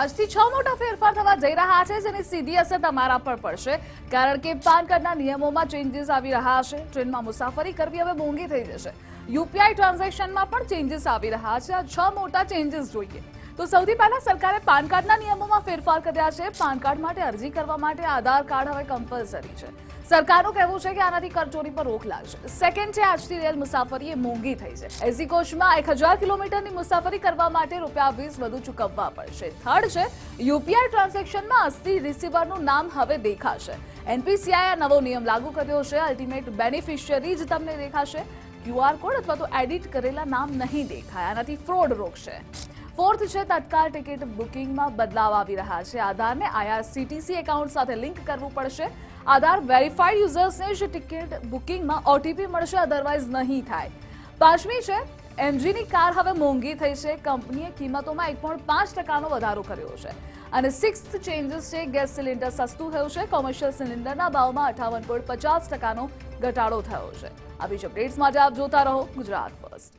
આજથી 6 મોટા ફેરફાર થવા જઈ રહ્યા છે, જેની સીધી અસર તમારા પર પડશે, કારણ કે પાન કાર્ડના નિયમોમાં ચેન્જીસ આવી રહ્યા છે. ટ્રેનમાં મુસાફરી કરવી હવે મોંઘી થઈ જશે. યુપીઆઈ ટ્રાન્ઝેક્શનમાં પણ ચેન્જીસ આવી રહ્યા છે. આ 6 મોટા ચેન્જીસ જોઈએ તો સૌથી પહેલા સરકારે પાન કાર્ડના નિયમોમાં ફેરફાર કર્યા છે. પાન કાર્ડ માટે અરજી કરવા માટે આધાર કાર્ડ હવે કમ્પલસરી છે. સરકારનું કહેવું છે કે આનાથી કરચોરી પર રોક લાગશે. સેકન્ડ છે, આજથી રેલ મુસાફરી એ મોંઘી થઈ છે. એસી કોચમાં 1000 કિલોમીટરની મુસાફરી કરવા માટે ₹20 વધુ ચૂકવવા પડશે. થર્ડ છે, યુપીઆઈ ટ્રાન્ઝેક્શનમાં અસલી રિસીવરનું નામ હવે દેખાશે. એનપીસીઆઈએ નવો નિયમ લાગુ કર્યો છે. અલ્ટિમેટ બેનિફિશિયરી જ તમને દેખાશે. ક્યુઆર કોડ અથવા તો એડિટ કરેલા નામ નહીં દેખાય. આનાથી ફ્રોડ રોકશે. ફોર્થ છે, તત્કાલ ટિકિટ બુકિંગમાં બદલાવ આવી રહ્યા છે. આધારને આઈઆરસીટીસી એકાઉન્ટ સાથે લિંક કરવું પડશે. આધાર વેરીફાઈડ યુઝર્સને જ ટિકિટ બુકિંગમાં ઓટીપી મળશે, અધરવાઇઝ નહીં થાય. પાંચમી છે, એમજીની કાર હવે મોંઘી થઈ છે. કંપનીએ કિંમતોમાં 1.5% વધારો કર્યો છે. અને સિક્સ્થ ચેન્જીસ છે, ગેસ સિલિન્ડર સસ્તું થયું છે. કોમર્શિયલ સિલિન્ડરના ભાવમાં 58.50% ઘટાડો થયો છે. આવી જ અપડેટ્સ માટે આપ જોતા રહો ગુજરાત ફર્સ્ટ.